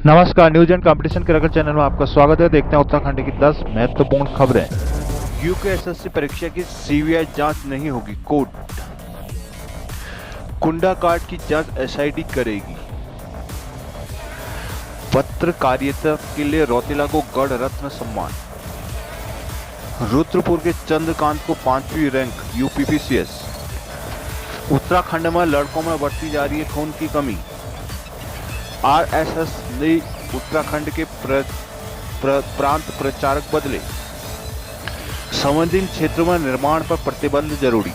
नमस्कार, news and competition के रगड़ चैनल में आपका स्वागत है। देखते हैं उत्तराखंड की 10 महत्वपूर्ण खबरें। यूकेएसएससी परीक्षा की सीबीआई जांच नहीं होगी, कोर्ट। कुंडा कांड की जांच एसआईटी करेगी। पत्रकारिता के लिए रौतेला को गढ़ रत्न सम्मान। रुद्रपुर के चंद्रकांत को 5वीं रैंक यूपीपीसीएस। उत्तराखंड में लड़कों में बढ़ती जा रही है खून की कमी। आरएसएस ने उत्तराखंड के प्रांत प्रचारक बदले। संवेदनशील क्षेत्रों में निर्माण पर प्रतिबंध जरूरी।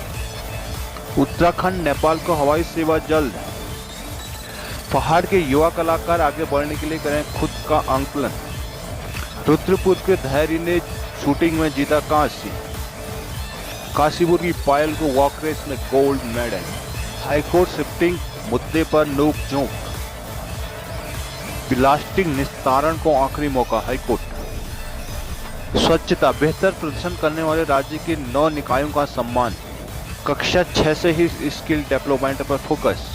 उत्तराखंड नेपाल को हवाई सेवा जल्द। पहाड़ के युवा कलाकार आगे बढ़ने के लिए करें खुद का आंकलन। रुद्रपुर के धैर्य ने शूटिंग में जीता कांस्य। काशीपुर की पायल को वॉक रेस में गोल्ड मेडल। हाईकोर्ट शिफ्टिंग मुद्दे पर नोक झोंक। प्लास्टिक निस्तारण को आखिरी मौका, हाईकोर्ट। स्वच्छता, बेहतर प्रदर्शन करने वाले राज्य के 9 निकायों का सम्मान। कक्षा 6 से ही स्किल डेवलपमेंट पर फोकस।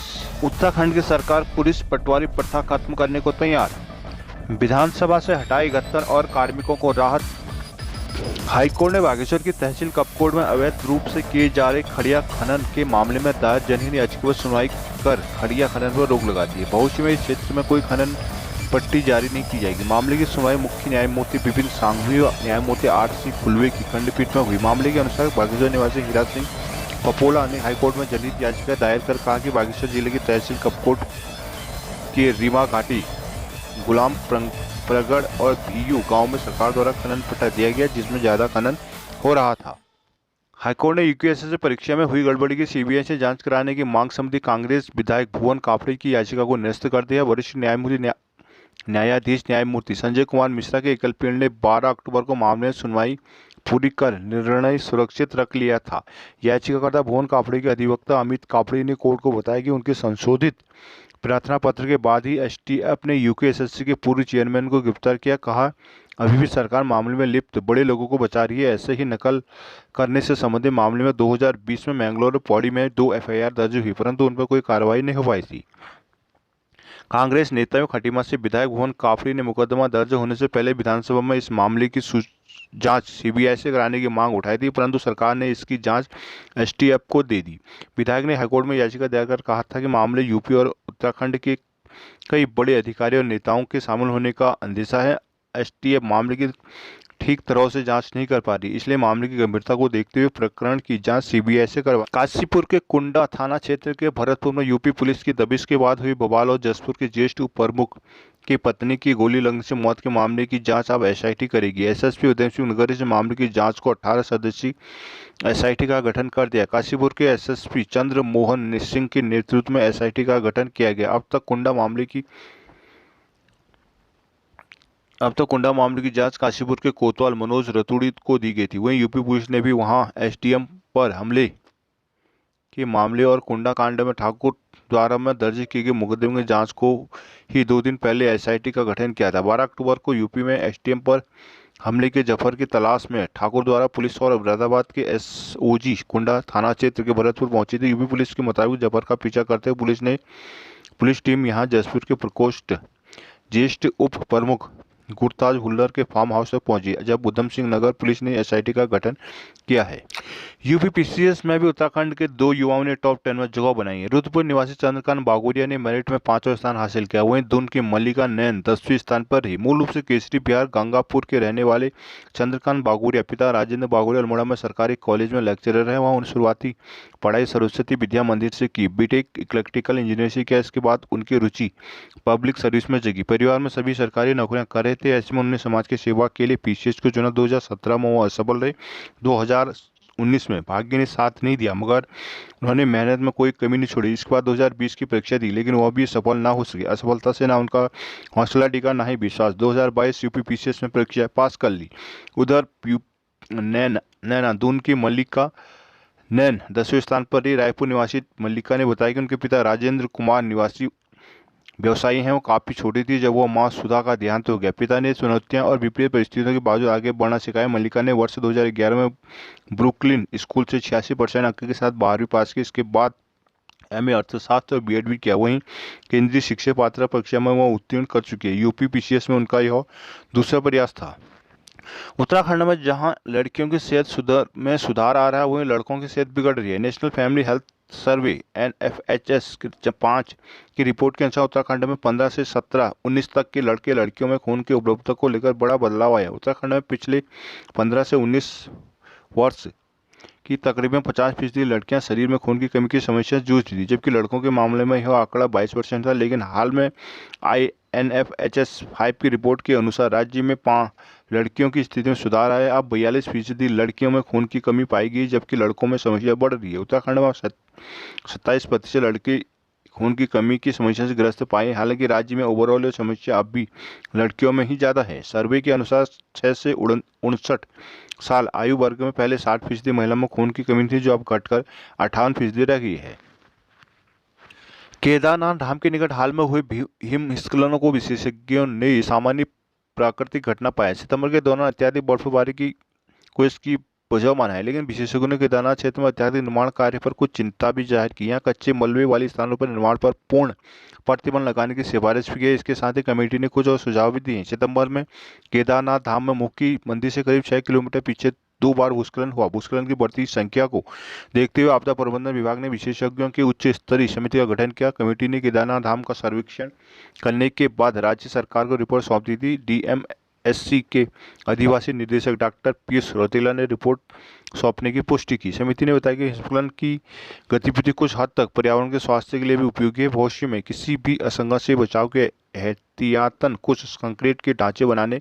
उत्तराखंड की सरकार पुलिस पटवारी प्रथा खत्म करने को तैयार। विधानसभा से हटाई गत्तर और कार्मिकों को राहत। हाईकोर्ट ने बागेश्वर की तहसील कपकोट में अवैध रूप से किए जा रहे खड़िया खनन के मामले में दायर जनहित याचिका पर सुनवाई कर खड़िया खनन पर रोक लगा दी है। भविष्य में इस क्षेत्र में कोई खनन पट्टी जारी नहीं की जाएगी। मामले की सुनवाई मुख्य न्यायमूर्ति विपिन सांघवी और न्यायमूर्ति आर.सी. खुलवे की खंडपीठ में हुई। मामले के अनुसार बागेश्वर निवासी हीरा सिंह पपोला ने हाईकोर्ट में जनहित याचिका दायर कर कहा कि बागेश्वर जिले की तहसील कपकोट के रीमा घाटी, गुलाम प्रगड़ और भीयू गांव में सरकार द्वारा खनन पट्टा दिया गया, जिसमें ज्यादा खनन हो रहा था। हाईकोर्ट ने यूकेएसएससी परीक्षा में हुई गड़बड़ी की सीबीआई से जांच कराने की मांग संबंधी कांग्रेस विधायक भुवन काफड़े की याचिका को निरस्त कर दिया। वरिष्ठ न्यायाधीश न्यायमूर्ति संजय कुमार मिश्रा के एकल पीठ ने 12 अक्टूबर को मामले में सुनवाई पूरी कर निर्णय सुरक्षित रख लिया था। याचिकाकर्ता भुवन काफड़े के अधिवक्ता अमित काफड़े ने कोर्ट को बताया कि उनके संशोधित प्रार्थना पत्र के बाद ही एसटीएफ ने यूकेएसएससी के पूर्व चेयरमैन को गिरफ्तार किया। कहा, अभी भी सरकार मामले में लिप्त बड़े लोगों को बचा रही है। ऐसे ही नकल करने से संबंधित मामले में 2020 में मैंगलोर और पौड़ी में 2 एफआईआर दर्ज हुई, परंतु उन पर कोई कार्रवाई नहीं हो पाई थी। कांग्रेस नेताओं खटीमा से विधायक भुवन काफड़ी ने मुकदमा दर्ज होने से पहले विधानसभा में इस मामले की जांच सीबीआई से कराने की मांग उठाई थी, परंतु सरकार ने इसकी जांच एसटीएफ को दे दी। विधायक ने हाईकोर्ट में याचिका दायर कर कहा था कि मामले यूपी और उत्तराखंड के कई बड़े अधिकारियों और नेताओं के शामिल होने का अंदेशा है। एसटीएफ मामले की ठीक तरह से जांच नहीं कर पा रही, इसलिए मामले की गंभीरता को देखते हुए प्रकरण की जांच सीबीआई से करवा। काशीपुर के कुंडा थाना क्षेत्र के भरतपुर में यूपी पुलिस की दबिश के बाद हुई बवाल और जसपुर के ज्येष्ठ उप प्रमुख की पत्नी की गोली लगने से मौत के मामले की जांच अब एसआईटी करेगी। एसएसपी उदय सिंह नगर ने मामले की जांच को 18 सदस्यीय एसआईटी का गठन कर दिया। काशीपुर के एसएसपी चंद्र मोहन सिंह के नेतृत्व में एसआईटी का गठन किया गया। अब तक कुंडा मामले की जांच काशीपुर के कोतवाल मनोज रतूड़ी को दी गई थी। वहीं यूपी पुलिस ने भी वहां एसडीएम पर हमले के मामले और कुंडा कांड में ठाकुर द्वारा में दर्ज किए गए मुकदमे की जांच को ही 2 दिन पहले एसआईटी का गठन किया था। 12 अक्टूबर को यूपी में एसडीएम पर हमले के जफर की तलाश में ठाकुर द्वारा पुलिस और मुरादाबाद के एसओजी कुंडा थाना क्षेत्र के भरतपुर पहुंची थी। यूपी पुलिस के मुताबिक जफर का पीछा करते हुए पुलिस टीम यहां जसपुर के प्रकोष्ठ ज्येष्ठ उप प्रमुख गुरताज हुल्लर के फार्म हाउस पर पहुंची, जब उधम सिंह नगर पुलिस ने एसआईटी का गठन किया है। यूपीपीसीएस में भी उत्तराखंड के 2 युवाओं ने टॉप 10 में जगह बनाई है। रुद्रपुर निवासी चंद्रकांत बागोरिया ने मेरिट में 5वां स्थान हासिल किया। वहीं दून की मल्लिका नैन 10वें स्थान पर रही। मूल रूप से केसरी बिहार गंगापुर के रहने वाले चंद्रकांत बागोरिया पिता राजेंद्र बागोरिया अल्मोड़ा में सरकारी कॉलेज में लेक्चरर है। वहाँ उन्होंने शुरुआती पढ़ाई सरस्वती विद्या मंदिर से की। बीटेक इलेक्ट्रिकल इंजीनियरिंग से किया। इसके बाद उनकी रुचि पब्लिक सर्विस में जगी। परिवार में सभी सरकारी नौकरियां कर रहे थे। ऐसे में उन्होंने समाज की सेवा के लिए पीसीएस को चुना। 2017 में वो असफल रहे। 2019 में भाग्य ने साथ नहीं दिया, मगर उन्होंने मेहनत में कोई कमी नहीं छोड़ी। इसके बाद 2020 की परीक्षा दी, लेकिन वह भी सफल ना हो सके। असफलता से ना उनका हौसला टिका, ना ही विश्वास। 2022 यूपी पीसीएस में परीक्षा पास कर ली। उधर नैना दून की मल्लिका नैन 10वें स्थान पर रही। रायपुर निवासी मल्लिका ने बताया कि उनके पिता राजेंद्र कुमार निवासी व्यवसायी हैं। वो काफ़ी छोटी थी जब वो मां सुधा का देहांत हो गया। पिता ने चुनौतियां और विपरीत परिस्थितियों के बावजूद आगे बढ़ना सिखाया। मल्लिका ने वर्ष 2011 में ब्रुकलिन स्कूल से 86% अंक के साथ 12वीं पास की। इसके बाद एमए अर्थशास्त्र और बीएड भी किया। वहीं केंद्रीय शिक्षक पात्रता परीक्षा में वह उत्तीर्ण कर चुकी है। यूपी पीसीएस में उनका यह दूसरा प्रयास था। उत्तराखंड में जहां लड़कियों की सेहत में सुधार आ रहा है, वहीं लड़कों की सेहत बिगड़ रही है। National family health survey NFHS की 5 की रिपोर्ट के अनुसार उत्तराखंड में 15 से 19 तक के लड़के लड़कियों में खून की उपलब्धता को लेकर बड़ा बदलाव आया। उत्तराखंड में पिछले 15 से 19 वर्ष कि तकरीबन 50% लड़कियां शरीर में खून की कमी की समस्या से जूझ रही थी, जबकि लड़कों के मामले में यह आंकड़ा 22% था। लेकिन हाल में INFHS 5 की रिपोर्ट के अनुसार राज्य में 5 लड़कियों की स्थिति में सुधार आया। अब 42% लड़कियों में खून की कमी पाई गई, जबकि लड़कों में समस्या बढ़ रही है। उत्तराखंड में 27% लड़के खून की कमी की समस्या से ग्रस्त पाए। हालांकि राज्य में ओवरऑल यह समस्या अब भी लड़कियों में ही ज़्यादा है। सर्वे के अनुसार 6 से 59 साल आयु वर्ग में पहले 60% महिला में खून की कमी थी, जो अब घटकर 58% रह गई है। केदारनाथ धाम के निकट हाल में हुए हिमस्खलनों को विशेषज्ञों ने सामान्य प्राकृतिक घटना पाया। सितंबर के दौरान अत्यधिक बर्फबारी को इसकी वजह माना है, लेकिन विशेषज्ञों ने केदारनाथ क्षेत्र में अत्यधिक निर्माण कार्य पर कुछ चिंता भी जाहिर की। यहाँ कच्चे मलबे वाले स्थानों पर निर्माण पर पूर्ण प्रतिबंध लगाने की सिफारिश भी की है। इसके साथ ही कमेटी ने कुछ और सुझाव भी दिए। सितंबर में केदारनाथ धाम में मुखी मंदिर से करीब 6 किलोमीटर पीछे 2 बार भूस्खलन हुआ। भूस्खलन की बढ़ती संख्या को देखते हुए आपदा प्रबंधन विभाग ने विशेषज्ञों की उच्च स्तरीय समिति का गठन किया। कमेटी ने केदारनाथ धाम का सर्वेक्षण करने के बाद राज्य सरकार को रिपोर्ट सौंप दी थी। DMSC के अधिवासी निदेशक डॉक्टर पीयूष रौतेला ने रिपोर्ट सौंपने की पुष्टि की। समिति ने बताया कि हिमस्खलन की गतिविधि कुछ हद तक पर्यावरण के स्वास्थ्य के लिए भी उपयोगी है। भविष्य में किसी भी आशंका से बचाव के एहतियातन कुछ कंक्रीट के ढांचे बनाने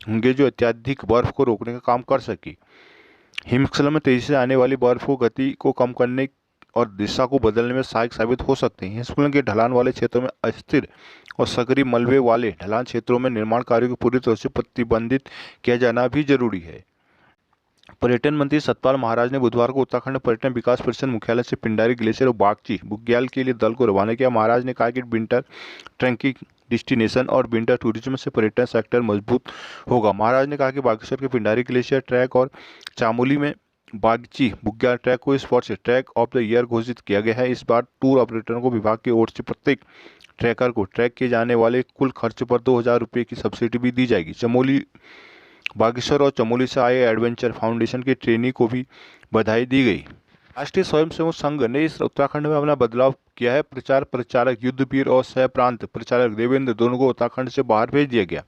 होंगे, जो अत्यधिक बर्फ को रोकने का काम कर सके। हिमस्खलन में तेजी से आने वाली बर्फ को गति को कम करने और दिशा को बदलने में सहायक साबित हो सकते हैं। हिमस्खलन के ढलान वाले क्षेत्रों में अस्थिर और सक्रिय मलबे वाले ढलान क्षेत्रों में निर्माण कार्यों को पूरी तरह से प्रतिबंधित किया जाना भी जरूरी है। पर्यटन मंत्री सतपाल महाराज ने बुधवार को उत्तराखंड पर्यटन विकास परिषद मुख्यालय से पिंडारी ग्लेशियर और बागची बुग्याल के लिए दल को रवाना किया। महाराज ने कहा कि विंटर ट्रैकिंग डेस्टिनेशन और विंटर टूरिज्म से पर्यटन सेक्टर मजबूत होगा। महाराज ने कहा कि बागेश्वर के पिंडारी ग्लेशियर ट्रैक और चामोली में बागची बुग्याल ट्रैक को इस वर्ष ट्रैक ऑफ द ईयर घोषित किया गया है। इस बार टूर ऑपरेटरों को विभाग की ओर से प्रत्येक ट्रैकर को ट्रैक किए जाने वाले कुल खर्च पर 2000 रुपये की सब्सिडी भी दी जाएगी। चमोली बागेश्वर और चमोली से आए एडवेंचर फाउंडेशन के ट्रेनी को भी बधाई दी गई। राष्ट्रीय स्वयंसेवक संघ ने इस उत्तराखंड में अपना बदलाव किया है। प्रचार प्रचारक युद्धवीर और सह प्रांत प्रचारक देवेंद्र दोनों को उत्तराखंड से बाहर भेज दिया गया।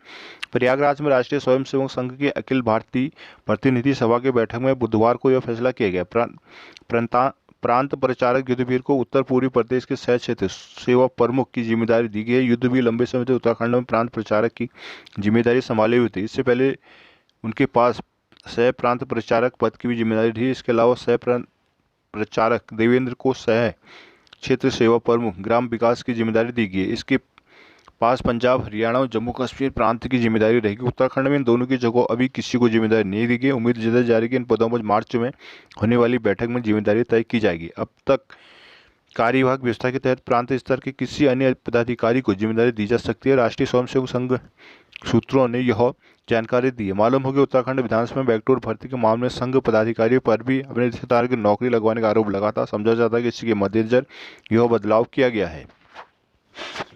प्रयागराज में राष्ट्रीय स्वयंसेवक संघ की अखिल भारतीय प्रतिनिधि सभा की बैठक में बुधवार को यह फैसला किया गया। प्रांत प्रचारक युद्धवीर को उत्तर पूर्वी प्रदेश के सह क्षेत्र सेवा प्रमुख की जिम्मेदारी दी गई है। युद्धवीर लंबे समय से उत्तराखंड में प्रांत प्रचारक की जिम्मेदारी संभाले हुए थे। इससे पहले उनके पास सह प्रांत प्रचारक पद की भी जिम्मेदारी थी। इसके अलावा सह प्रचारक देवेंद्र को सह क्षेत्र सेवा प्रमुख ग्राम विकास की जिम्मेदारी दी गई है। इसके पास पंजाब, हरियाणा और जम्मू कश्मीर प्रांत की जिम्मेदारी रहेगी। उत्तराखंड में इन दोनों की जगह अभी किसी को जिम्मेदारी नहीं दी गई। उम्मीद जताई जा रही है कि इन पदों पर मार्च में होने वाली बैठक में जिम्मेदारी तय की जाएगी। अब तक कार्यवाहक व्यवस्था के तहत प्रांत स्तर के किसी अन्य पदाधिकारी को जिम्मेदारी दी जा सकती है। राष्ट्रीय स्वयंसेवक संघ सूत्रों ने यह जानकारी दी है। मालूम हो कि उत्तराखंड विधानसभा में बैकडोर भर्ती के मामले में संघ पदाधिकारियों पर भी अपने रिश्तेदार की नौकरी लगवाने का आरोप लगा था। समझा जाता है कि इसी के मद्देनजर यह बदलाव किया गया है।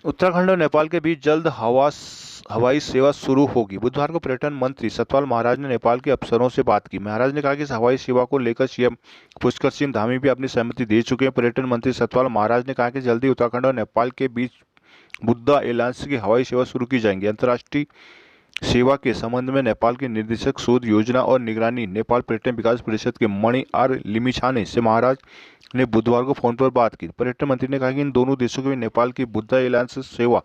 उत्तराखंड और नेपाल के बीच जल्द हवाई सेवा शुरू होगी। बुधवार को पर्यटन मंत्री सतपाल महाराज ने नेपाल के अफसरों से बात की। महाराज ने कहा कि इस हवाई सेवा को लेकर सीएम पुष्कर सिंह धामी भी अपनी सहमति दे चुके हैं। पर्यटन मंत्री सतपाल महाराज ने कहा कि जल्दी उत्तराखंड और नेपाल के बीच बुद्धा एयरलाइंस की हवाई सेवा शुरू की जाएगी। अंतर्राष्ट्रीय सेवा के संबंध में नेपाल के निदेशक शोध योजना और निगरानी नेपाल पर्यटन विकास परिषद के मणि आर लिमिछाने से महाराज ने बुधवार को फोन पर बात की। पर्यटन मंत्री ने कहा कि इन दोनों देशों के बीच नेपाल की बुद्धा एयरलाइंस सेवा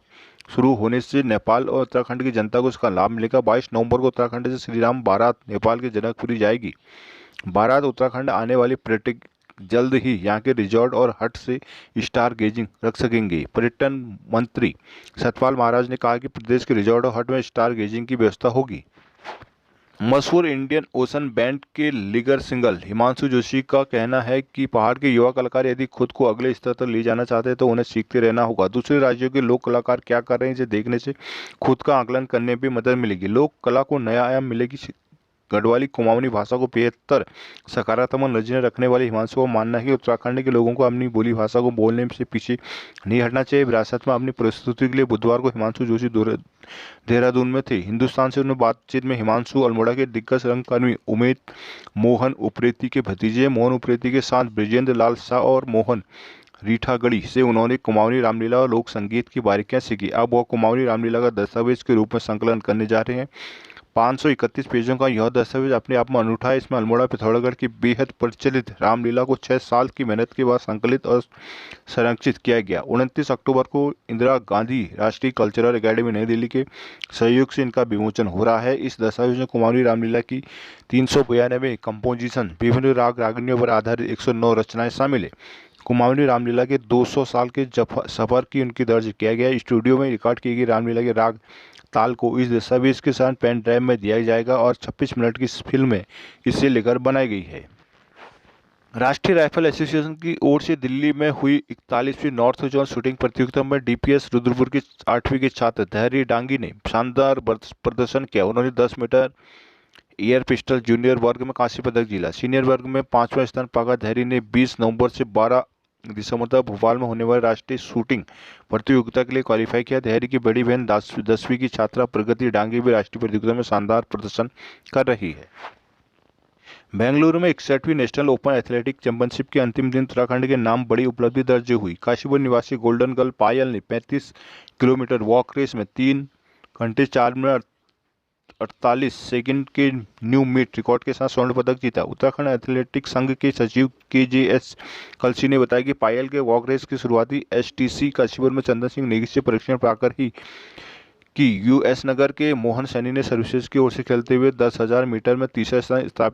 शुरू होने से नेपाल और उत्तराखंड की जनता को इसका लाभ मिलेगा। 22 नवंबर को उत्तराखंड से श्रीराम बारात नेपाल के जनकपुरी जाएगी। बारात उत्तराखंड आने वाली पर्यटक जल्द ही यहाँ के रिजॉर्ट और हट से स्टार गेजिंग रख सकेंगे। पर्यटन मंत्री सतपाल महाराज ने कहा कि प्रदेश के रिजॉर्ट और हट में स्टार गेजिंग की व्यवस्था होगी। मशहूर इंडियन ओशन बैंड के लीगर सिंगर हिमांशु जोशी का कहना है कि पहाड़ के युवा कलाकार यदि खुद को अगले स्तर तक ले जाना चाहते हैं तो उन्हें सीखते रहना होगा। दूसरे राज्यों के लोक कलाकार क्या कर रहे हैं इसे देखने से खुद का आकलन करने में मदद मिलेगी। लोक कला को नया आयाम मिलेगी। गढ़वाली कुमाऊनी भाषा को बेहतर सकारात्मक नजरिए रखने वाले हिमांशु का मानना है कि उत्तराखंड के लोगों को अपनी बोली भाषा को बोलने से पीछे नहीं हटना चाहिए। विरासत में अपनी प्रस्तुति के लिए बुधवार को हिमांशु जोशी देहरादून में थे। हिंदुस्तान से उन्होंने बातचीत में हिमांशु अल्मोड़ा के दिग्गज रंगकर्मी उमेद मोहन उप्रेती के भतीजे मोहन उप्रेती के साथ ब्रजेंद्र लाल शाह और मोहन रीठागढ़ी से उन्होंने कुमाऊनी रामलीला और लोक संगीत की बारीकियां सीखी। अब वह कुमाऊनी रामलीला का दस्तावेज के रूप में संकलन करने जा रहे हैं। 531 पेजों का यह दस्तावेज अपने आप में अनूठा है। इसमें अल्मोड़ा पिथौरागढ़ की बेहद प्रचलित रामलीला को 6 साल की मेहनत के बाद संकलित और संरक्षित किया गया। 29 अक्टूबर को इंदिरा गांधी राष्ट्रीय कल्चरल अकेडमी नई दिल्ली के सहयोग से इनका विमोचन हो रहा है। इस दस्तावेज में कुमाऊनी रामलीला की 392 कंपोजिशन, विभिन्न राग रागनियों पर आधारित 109 रचनाएं शामिल है। कुमाऊनी रामलीला के 200 साल के सफर की उनकी दर्ज किया गया। स्टूडियो में रिकॉर्ड की गई रामलीला के राग ताल को इस दस्तावेज के साथ पेन ड्राइव में दिया जाएगा और 26 मिनट की इस फिल्म में इसे लेकर बनाई गई है। राष्ट्रीय राइफल एसोसिएशन की ओर से दिल्ली में हुई 41वीं नॉर्थ जोन शूटिंग प्रतियोगिता में डीपीएस रुद्रपुर के 8वीं के छात्र धैर्य डांगी ने शानदार प्रदर्शन किया। उन्होंने 10 मीटर एयर पिस्टल जूनियर वर्ग में कांस्य पदक जीता। सीनियर वर्ग में 5वां स्थान पाकर धैर्य ने 20 नवंबर से 12 दिसंबर तक भोपाल में होने वाले राष्ट्रीय शूटिंग प्रतियोगिता के लिए क्वालिफाई किया। धैर्य की बड़ी बहन 10वीं की छात्रा प्रगति डांगी भी राष्ट्रीय प्रतियोगिता में शानदार प्रदर्शन कर रही है। बेंगलुरु में 61वीं नेशनल ओपन एथलेटिक चैंपियनशिप के अंतिम दिन उत्तराखंड के नाम बड़ी उपलब्धि दर्ज हुई। काशीपुर निवासी गोल्डन गर्ल पायल ने 35 किलोमीटर वॉक रेस में 3 घंटे 4 मिनट 48 सेकंड के न्यू मीट रिकॉर्ड के साथ स्वर्ण पदक जीता। उत्तराखंड एथलेटिक संघ के सचिव KJS कलसी ने बताया कि पायल के वॉक रेस की शुरुआती STC काशीपुर में चंदन सिंह नेगी से परीक्षण पाकर ही कि US नगर के मोहन सैनी ने सर्विसेज की ओर से खेलते हुए 10,000 मीटर में तीसरा स्थान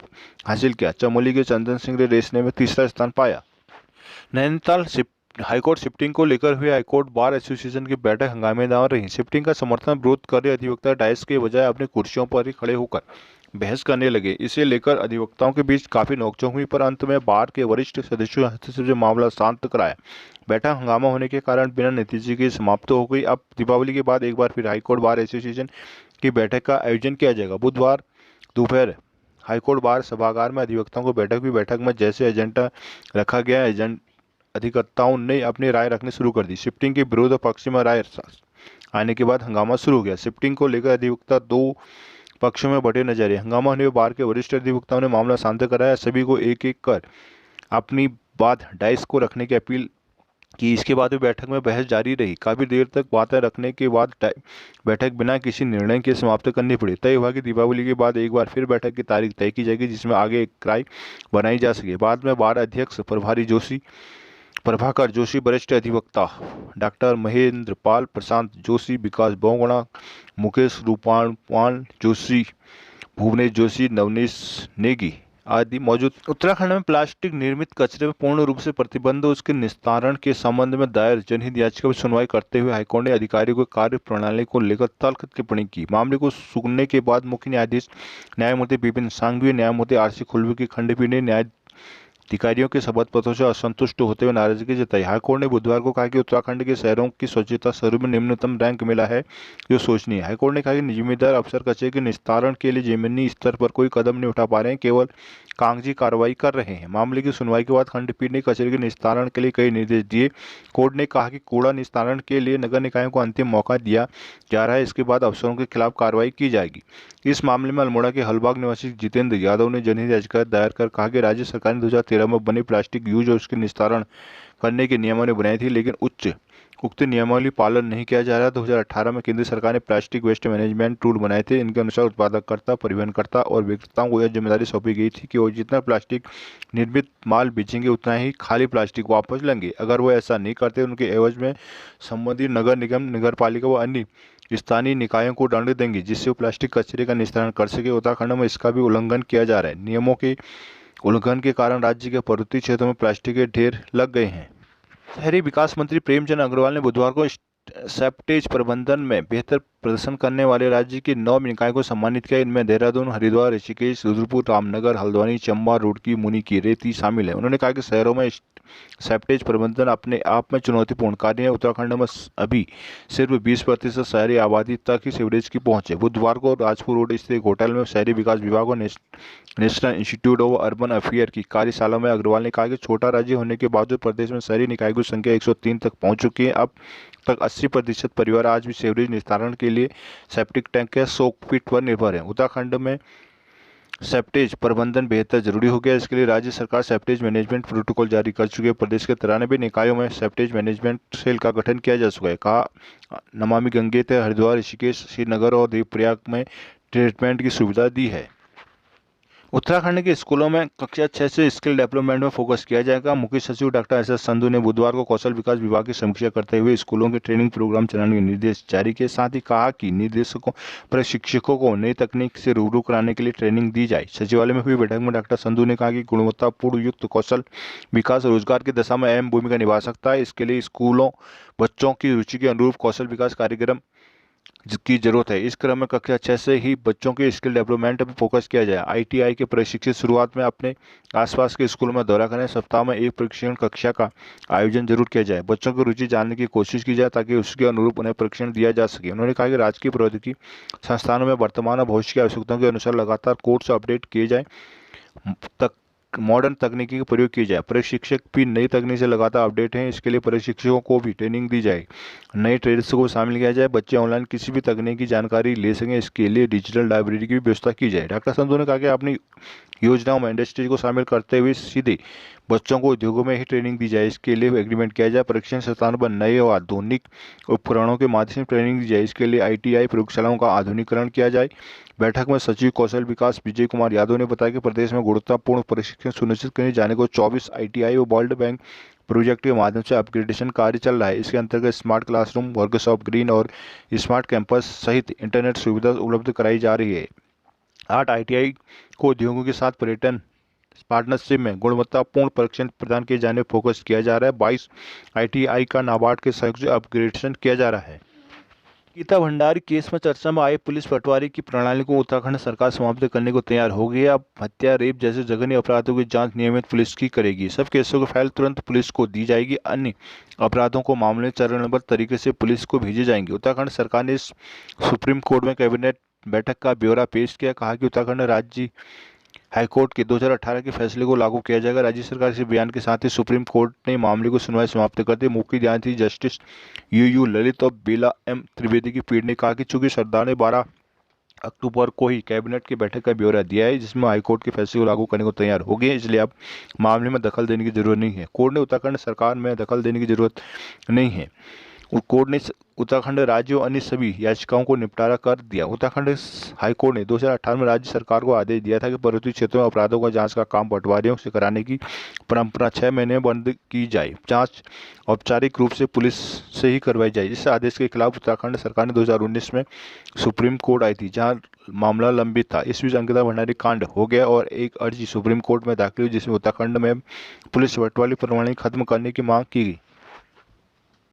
हासिल किया। चमोली के चंदन सिंह ने रेस में तीसरा स्थान पाया। नैनीताल हाईकोर्ट शिफ्टिंग को लेकर हुए हाईकोर्ट बार एसोसिएशन की बैठक हंगामेदार रही। शिफ्टिंग का समर्थन विरोध कर रहे अधिवक्ता डायस के बजाय अपनी कुर्सियों पर ही खड़े होकर बहस करने लगे। इसे लेकर अधिवक्ताओं के बीच काफी नोकझोंक हुई, पर अंत में बार के वरिष्ठ सदस्यों ने हस्तक्षेप से मामला शांत कराया। बैठक हंगामा होने के कारण बिना नतीजे के समाप्त हो गई। अब दीपावली के बाद एक बार फिर हाईकोर्ट बार एसोसिएशन की बैठक का आयोजन किया जाएगा। बुधवार दोपहर हाईकोर्ट बार सभागार में अधिवक्ताओं को बैठक हुई। बैठक में जैसे एजेंडा रखा गया, अधिवक्ताओं ने अपनी राय रखनी शुरू कर दी। शिफ्टिंग के विरोध पक्ष में राय आने के बाद हंगामा शुरू हो गया। शिफ्टिंग को लेकर अधिवक्ता 2 पक्षों में बटे नजर आए। हंगामा होने पर बार के वरिष्ठ अधिवक्ताओं ने मामला शांत कराया। सभी को एक एक कर अपनी बात डाइस को रखने की अपील की। इसके बाद भी बैठक में बहस जारी रही। काफी देर तक बातें रखने के बाद बैठक बिना किसी निर्णय के समाप्त करनी पड़ी। तय हुआ कि दीपावली के बाद एक बार फिर बैठक की तारीख तय की जाएगी, जिसमें आगे एक राय बनाई जा सके। बाद में बार अध्यक्ष प्रभाकर जोशी, वरिष्ठ अधिवक्ता डॉक्टर महेंद्र पाल, प्रशांत जोशी, विकास बोगणा, मुकेश रूपाल जोशी, भुवनेश जोशी, नवनीश नेगी आदि मौजूद। उत्तराखंड में प्लास्टिक निर्मित कचरे में पूर्ण रूप से प्रतिबंध और उसके निस्तारण के संबंध में दायर जनहित याचिका पर सुनवाई करते हुए हाईकोर्ट ने अधिकारियों को कार्य प्रणाली को लेकर तल्ख टिप्पणी की। मामले को सुनने के बाद मुख्य न्यायाधीश न्यायमूर्ति विपिन सांघवी, न्यायमूर्ति RC खुल्बे की खंडपीठ ने अधिकारियों के शपथ पत्रों से असंतुष्ट होते हुए नाराजगी जताई। हाईकोर्ट ने बुधवार को कहा कि उत्तराखंड के शहरों की स्वच्छता सर्वे में निम्नतम रैंक मिला है, जो शोचनीय है। हाईकोर्ट ने कहा कि जिम्मेदार अफसर कचरे के निस्तारण के लिए जमीनी स्तर पर कोई कदम नहीं उठा पा रहे हैं, केवल कागजी कार्रवाई कर रहे हैं। मामले की सुनवाई के बाद खंडपीठ ने कचरे के निस्तारण के लिए कई निर्देश दिए। कोर्ट ने कहा कि कूड़ा निस्तारण के लिए नगर निकायों को अंतिम मौका दिया जा रहा है, इसके बाद अफसरों के खिलाफ कार्रवाई की जाएगी। इस मामले में अल्मोड़ा के हलबाग निवासी जितेंद्र यादव ने जनहित याचिका दायर कर कहा कि राज्य सरकार ने 2013 में बनी प्लास्टिक यूज और उसके निस्तारण करने के नियमावली बनाई थी, लेकिन उक्त नियमावली पालन नहीं किया जा रहा। 2018 में केंद्र सरकार ने प्लास्टिक वेस्ट मैनेजमेंट टूल बनाए थे। इनके अनुसार उत्पादककर्ता, परिवहनकर्ता और विक्रेताओं को यह जिम्मेदारी सौंपी गई थी कि वो जितना प्लास्टिक निर्मित माल बेचेंगे उतना ही खाली प्लास्टिक वापस लेंगे। अगर वो ऐसा नहीं करते, उनके एवज में संबंधित नगर निगम, नगर पालिका व अन्य स्थानीय निकायों को दंड देंगे, जिससे वो प्लास्टिक कचरे का निस्तारण कर सके। उत्तराखंड में इसका भी उल्लंघन किया जा रहा है। नियमों के उल्लंघन के कारण राज्य के पर्वतीय क्षेत्रों में प्लास्टिक के ढेर लग गए हैं। शहरी विकास मंत्री प्रेमचंद अग्रवाल ने बुधवार को सेप्टेज प्रबंधन में बेहतर प्रदर्शन करने वाले राज्य के 9 निकायों को सम्मानित किया। इनमें देहरादून, हरिद्वार, ऋषिकेश, रुद्रपुर, रामनगर, हल्द्वानी, चंबा, रुड़की, मुनिकी, रेती शामिल है। उन्होंने कहा कि शहरों में सेप्टेज प्रबंधन अपने आप में चुनौतीपूर्ण कार्य है। उत्तराखंड में अभी सिर्फ 20% शहरी आबादी तक ही सीवरेज की पहुंच है। बुधवार को राजपुर रोड स्थित एक होटल में शहरी विकास विभाग और national institute of urban affair की कार्यशाला में अग्रवाल ने कहा कि छोटा राज्य होने के बावजूद प्रदेश में शहरी निकाय की संख्या 103 तक पहुंच चुकी है। अब तक 80% परिवार आज भी सीवरेज निस्तारण के लिए सेप्टिक टैंक या सोकपिट पर निर्भर है। उत्तराखंड में सेप्टेज प्रबंधन बेहतर जरूरी हो गया। इसके लिए राज्य सरकार सेप्टेज मैनेजमेंट प्रोटोकॉल जारी कर चुकी है। प्रदेश के 93 निकायों में सेप्टेज मैनेजमेंट सेल का गठन किया जा चुका है। कहा, नमामि गंगे तक हरिद्वार, ऋषिकेश, श्रीनगर और देवप्रयाग में ट्रीटमेंट की सुविधा दी है। उत्तराखंड के स्कूलों में कक्षा 6 से स्किल डेवलपमेंट में फोकस किया जाएगा। मुख्य सचिव डॉक्टर एस संधू ने बुधवार को कौशल विकास विभाग की समीक्षा करते हुए स्कूलों के ट्रेनिंग प्रोग्राम चलाने के निर्देश जारी किए। साथ ही कहा कि निर्देशकों प्रशिक्षकों को नई तकनीक से रूबरू कराने के लिए ट्रेनिंग दी जाए। सचिवालय में हुई बैठक में डॉक्टर संधू ने कहा कि गुणवत्तापूर्ण युक्त कौशल विकास रोजगार की दिशा में अहम भूमिका निभा सकता है। इसके लिए स्कूलों बच्चों की रुचि के अनुरूप कौशल विकास कार्यक्रम की जरूरत है। इस क्रम में कक्षा 6 से ही बच्चों के स्किल डेवलपमेंट पर फोकस किया जाए। आईटीआई के प्रशिक्षित शुरुआत में अपने आसपास के स्कूलों में दौरा करें। सप्ताह में एक प्रशिक्षण कक्षा का आयोजन जरूर किया जाए। बच्चों की रुचि जानने की कोशिश की जाए ताकि उसके अनुरूप उन्हें प्रशिक्षण दिया जा सके। उन्होंने कहा कि राजकीय प्रौद्योगिकी संस्थानों में वर्तमान और भविष्य की आवश्यकताओं के अनुसार लगातार कोर्स अपडेट किए जाए, मॉडर्न तकनीकी का प्रयोग किया जाए। प्रशिक्षक भी नई तकनीक से लगातार अपडेट हैं। इसके लिए प्रशिक्षकों को भी ट्रेनिंग दी जाए। नए ट्रेडर्स को शामिल किया जाए। बच्चे ऑनलाइन किसी भी तकनीक की जानकारी ले सकें। इसके लिए डिजिटल लाइब्रेरी की भी व्यवस्था की जाए। डॉक्टर संधू ने कहा कि अपनी योजनाओं में इंडस्ट्री को शामिल करते हुए सीधे बच्चों को उद्योगों में ही ट्रेनिंग दी जाए। इसके लिए एग्रीमेंट किया जाए। प्रशिक्षण संस्थानों पर नए और आधुनिक उपकरणों के माध्यम से ट्रेनिंग दी जाए। इसके लिए आईटीआई प्रयोगशालाओं का आधुनिकीकरण किया जाए। बैठक में सचिव कौशल विकास विजय कुमार यादव ने बताया कि प्रदेश में गुणवत्तापूर्ण प्रशिक्षण सुनिश्चित करने जाने को 24 आईटीआई और वर्ल्ड बैंक प्रोजेक्ट के माध्यम से अपग्रेडेशन कार्य चल रहा है। इसके अंतर्गत स्मार्ट क्लासरूम, वर्कशॉप, ग्रीन और स्मार्ट कैंपस सहित इंटरनेट सुविधा उपलब्ध कराई जा रही है। 8 आईटीआई को उद्योगों के साथ पर्यटन पार्टनरशिप में गुणवत्तापूर्ण प्रशिक्षण प्रदान किए जाने पर फोकस किया जा रहा है। 22 आईटीआई का नाबार्ड के सहयोग से अपग्रेडेशन किया जा रहा है। गीता भंडारी केस में चर्चा में आए पुलिस पटवारी की प्रणाली को उत्तराखंड सरकार समाप्त करने को तैयार हो गई है। अब हत्या, रेप जैसे जघन्य अपराधों की जांच नियमित पुलिस की करेगी। सब केसों की फाइल तुरंत पुलिस को दी जाएगी। अन्य अपराधों को मामले चरणबद्ध तरीके से पुलिस को भेजे जाएंगे। उत्तराखंड सरकार ने सुप्रीम कोर्ट में कैबिनेट बैठक का ब्यौरा पेश किया। कहा कि उत्तराखंड राज्य हाईकोर्ट के 2018 के फैसले को लागू किया जाएगा। राज्य सरकार के बयान के साथ ही सुप्रीम कोर्ट ने मामले को सुनवाई समाप्त करते मुख्य न्यायाधीश जस्टिस यू ललित और बेला एम त्रिवेदी की पीठ ने कहा कि चूंकि सरकार ने 12 अक्टूबर को ही कैबिनेट की बैठक का ब्यौरा दिया है जिसमें हाईकोर्ट के फैसले को लागू करने को तैयार हो गए, इसलिए अब मामले में दखल देने की जरूरत नहीं है। कोर्ट ने उत्तराखंड सरकार में दखल देने की जरूरत नहीं है। कोर्ट ने उत्तराखंड राज्य और अन्य सभी याचिकाओं को निपटारा कर दिया। उत्तराखंड हाईकोर्ट ने 2018 में राज्य सरकार को आदेश दिया था कि पर्वतीय क्षेत्रों में अपराधों का जांच का काम पटवारियों से कराने की परंपरा 6 महीने में बंद की जाए। जांच औपचारिक रूप से पुलिस से ही करवाई जाए। इस आदेश के खिलाफ उत्तराखंड सरकार ने 2019 में सुप्रीम कोर्ट आई थी जहाँ मामला लंबित था। इस बीच गीता भंडारी कांड हो गया और एक अर्जी सुप्रीम कोर्ट में दाखिल हुई जिसमें उत्तराखंड में पुलिस पटवारी प्रणाली खत्म करने की मांग की गई।